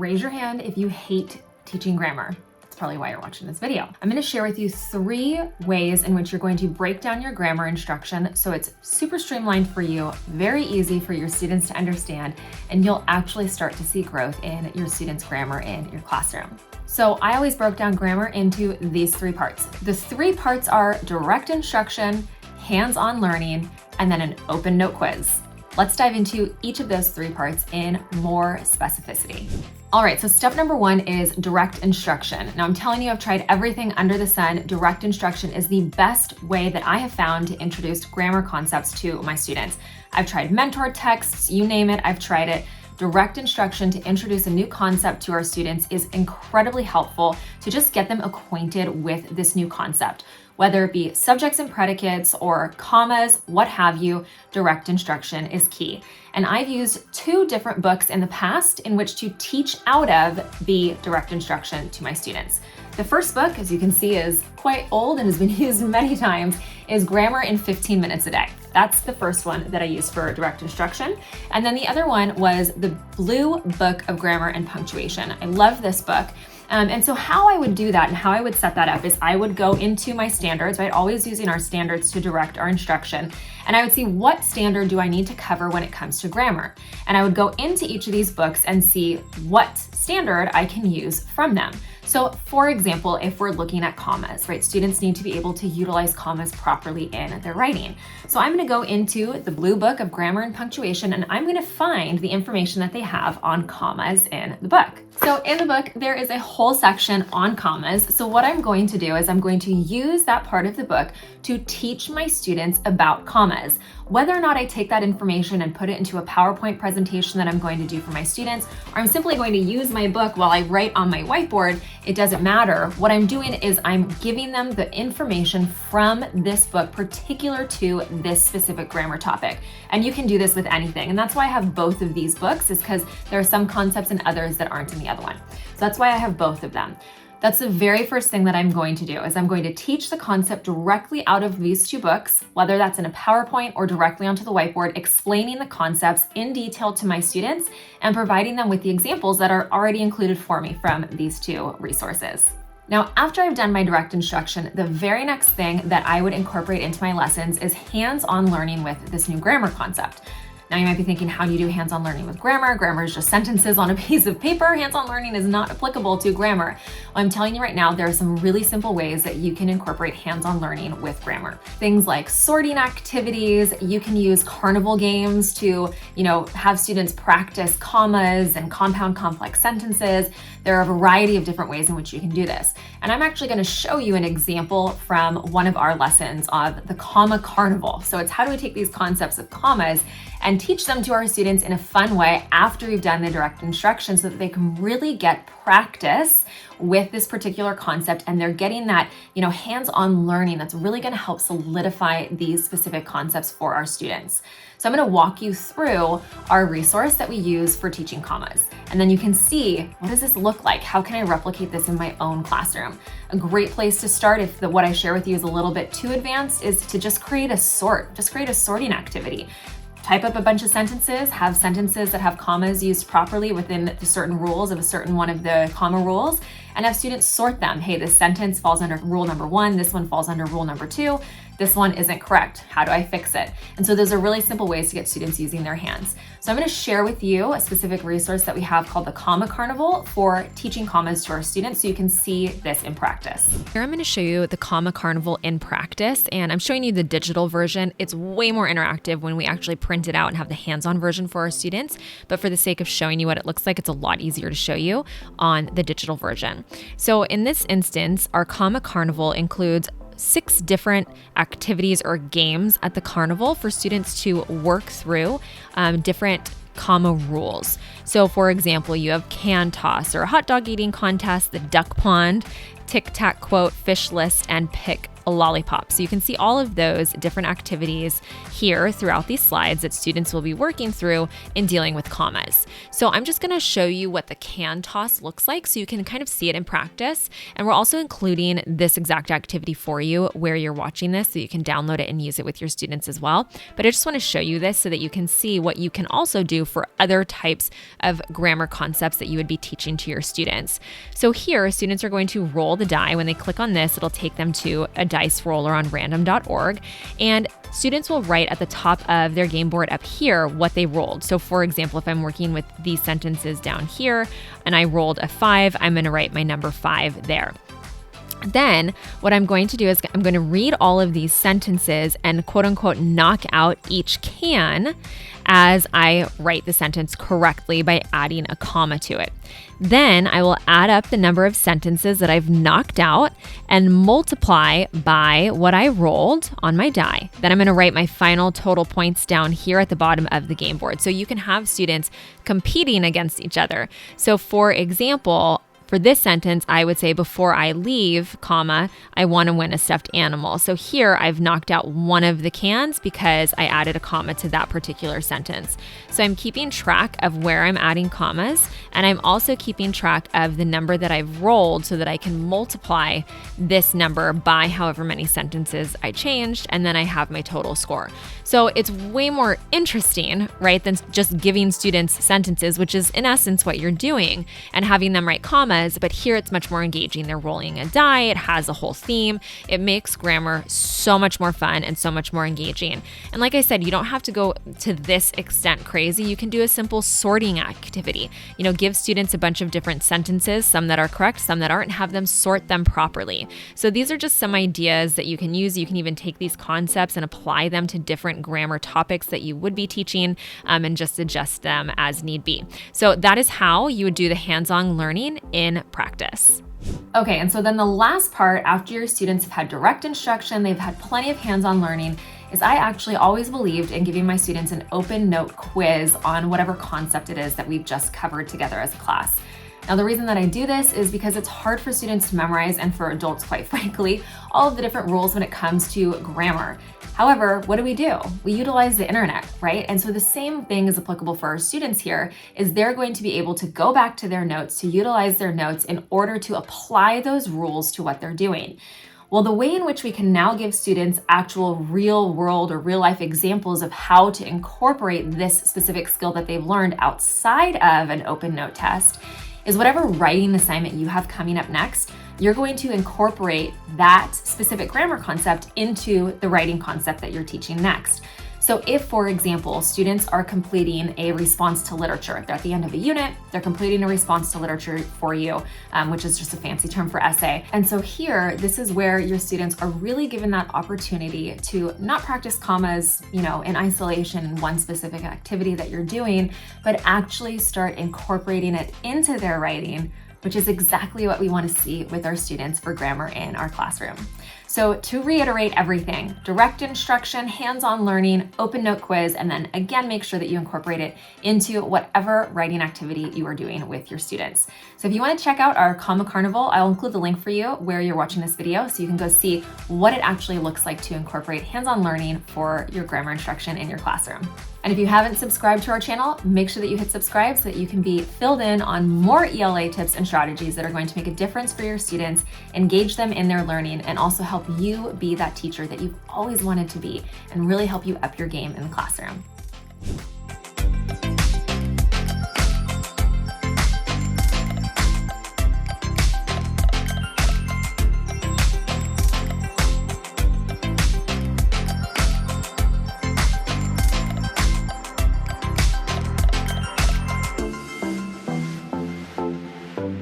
raise your hand if you hate teaching grammar. That's probably why you're watching this video. I'm going to share with you 3 ways in which you're going to break down your grammar instruction so it's super streamlined for you, very easy for your students to understand, and you'll actually start to see growth in your students' grammar in your classroom. So I always broke down grammar into these 3 parts. The 3 parts are direct instruction, hands-on learning, and then an open note quiz. Let's dive into each of those 3 parts in more specificity. All right, so step number 1 is direct instruction. Now I'm telling you, I've tried everything under the sun. Direct instruction is the best way that I have found to introduce grammar concepts to my students. I've tried mentor texts, you name it, I've tried it. Direct instruction to introduce a new concept to our students is incredibly helpful to just get them acquainted with this new concept. Whether it be subjects and predicates or commas, what have you, direct instruction is key. And I've used 2 different books in the past in which to teach out of the direct instruction to my students. The first book, as you can see, is quite old and has been used many times, is Grammar in 15 Minutes a Day. That's the first one that I used for direct instruction. And then the other one was the Blue Book of Grammar and Punctuation. I love this book. And so how I would do that and how I would set that up is I would go into my standards, right? Always using our standards to direct our instruction. And I would see what standard do I need to cover when it comes to grammar. And I would go into each of these books and see what standard I can use from them. So for example, if we're looking at commas, right? Students need to be able to utilize commas properly in their writing. So I'm gonna go into the Blue Book of Grammar and Punctuation, and I'm gonna find the information that they have on commas in the book. So in the book, there is a whole section on commas. So what I'm going to do is I'm going to use that part of the book to teach my students about commas. Whether or not I take that information and put it into a PowerPoint presentation that I'm going to do for my students, or I'm simply going to use my book while I write on my whiteboard, it doesn't matter. What I'm doing is I'm giving them the information from this book particular to this specific grammar topic. And you can do this with anything. And that's why I have both of these books, is because there are some concepts and others that aren't in the other one. So that's why I have both of them. That's the very first thing that I'm going to do, is I'm going to teach the concept directly out of these 2 books, whether that's in a PowerPoint or directly onto the whiteboard, explaining the concepts in detail to my students and providing them with the examples that are already included for me from these 2 resources. Now, after I've done my direct instruction, the very next thing that I would incorporate into my lessons is hands-on learning with this new grammar concept. Now you might be thinking, how do you do hands-on learning with grammar? Grammar is just sentences on a piece of paper. Hands-on learning is not applicable to grammar. Well, I'm telling you right now, there are some really simple ways that you can incorporate hands-on learning with grammar. Things like sorting activities. You can use carnival games to, have students practice commas and compound complex sentences. There are a variety of different ways in which you can do this. And I'm actually going to show you an example from one of our lessons of the comma carnival. So it's how do we take these concepts of commas and teach them to our students in a fun way after we've done the direct instruction so that they can really get practice with this particular concept and they're getting that, hands-on learning that's really going to help solidify these specific concepts for our students. So I'm going to walk you through our resource that we use for teaching commas. And then you can see, what does this look like? How can I replicate this in my own classroom? A great place to start, if what I share with you is a little bit too advanced, is to just create a sorting activity. Type up a bunch of sentences, have sentences that have commas used properly within the certain rules of a certain one of the comma rules, and have students sort them. Hey, this sentence falls under rule number 1, this one falls under rule number 2, this one isn't correct. How do I fix it? And so those are really simple ways to get students using their hands. So I'm going to share with you a specific resource that we have called the Comma Carnival for teaching commas to our students so you can see this in practice. Here I'm going to show you the Comma Carnival in practice, and I'm showing you the digital version. It's way more interactive when we actually print it out and have the hands-on version for our students, but for the sake of showing you what it looks like, it's a lot easier to show you on the digital version. So in this instance, our Comma Carnival includes 6 different activities or games at the carnival for students to work through different comma rules. So for example, you have can toss or a hot dog eating contest, the duck pond, tic-tac quote, fish list, and pick a lollipop. So you can see all of those different activities here throughout these slides that students will be working through in dealing with commas. So I'm just gonna show you what the can toss looks like so you can kind of see it in practice. And we're also including this exact activity for you where you're watching this so you can download it and use it with your students as well. But I just wanna show you this so that you can see what you can also do for other types of grammar concepts that you would be teaching to your students. So here, students are going to roll the die. When they click on this, it'll take them to a dice roller on random.org. And students will write at the top of their game board up here what they rolled. So for example, if I'm working with these sentences down here and I rolled a 5, I'm going to write my number 5 there. Then what I'm going to do is I'm going to read all of these sentences and quote unquote knock out each can as I write the sentence correctly by adding a comma to it. Then I will add up the number of sentences that I've knocked out and multiply by what I rolled on my die. Then I'm going to write my final total points down here at the bottom of the game board. So you can have students competing against each other. So for example, for this sentence, I would say before I leave, comma, I want to win a stuffed animal. So here I've knocked out one of the cans because I added a comma to that particular sentence. So I'm keeping track of where I'm adding commas, and I'm also keeping track of the number that I've rolled so that I can multiply this number by however many sentences I changed, and then I have my total score. So it's way more interesting, right, than just giving students sentences, which is in essence what you're doing, and having them write commas. But here it's much more engaging. They're rolling a die. It has a whole theme. It makes grammar so much more fun and so much more engaging. And like I said, you don't have to go to this extent crazy. You can do a simple sorting activity. Give students a bunch of different sentences, some that are correct, some that aren't, and have them sort them properly. So these are just some ideas that you can use. You can even take these concepts and apply them to different grammar topics that you would be teaching and just adjust them as need be. So that is how you would do the hands-on learning in practice. Okay, and so then the last part, after your students have had direct instruction, they've had plenty of hands-on learning, is I actually always believed in giving my students an open note quiz on whatever concept it is that we've just covered together as a class. Now, the reason that I do this is because it's hard for students to memorize, and for adults, quite frankly, all of the different rules when it comes to grammar. However, what do? We utilize the internet, right? And so the same thing is applicable for our students here, is they're going to be able to go back to their notes, to utilize their notes in order to apply those rules to what they're doing. Well, the way in which we can now give students actual real world or real life examples of how to incorporate this specific skill that they've learned outside of an open note test is whatever writing assignment you have coming up next, you're going to incorporate that specific grammar concept into the writing concept that you're teaching next. So if, for example, students are completing a response to literature, they're at the end of a unit, they're completing a response to literature for you, which is just a fancy term for essay. And so here, this is where your students are really given that opportunity to not practice commas, in isolation in one specific activity that you're doing, but actually start incorporating it into their writing, which is exactly what we want to see with our students for grammar in our classroom. So to reiterate everything, direct instruction, hands-on learning, open note quiz, and then again, make sure that you incorporate it into whatever writing activity you are doing with your students. So if you want to check out our Comma Carnival, I'll include the link for you where you're watching this video so you can go see what it actually looks like to incorporate hands-on learning for your grammar instruction in your classroom. And if you haven't subscribed to our channel, make sure that you hit subscribe so that you can be filled in on more ELA tips and strategies that are going to make a difference for your students, engage them in their learning, and also help you be that teacher that you've always wanted to be and really help you up your game in the classroom.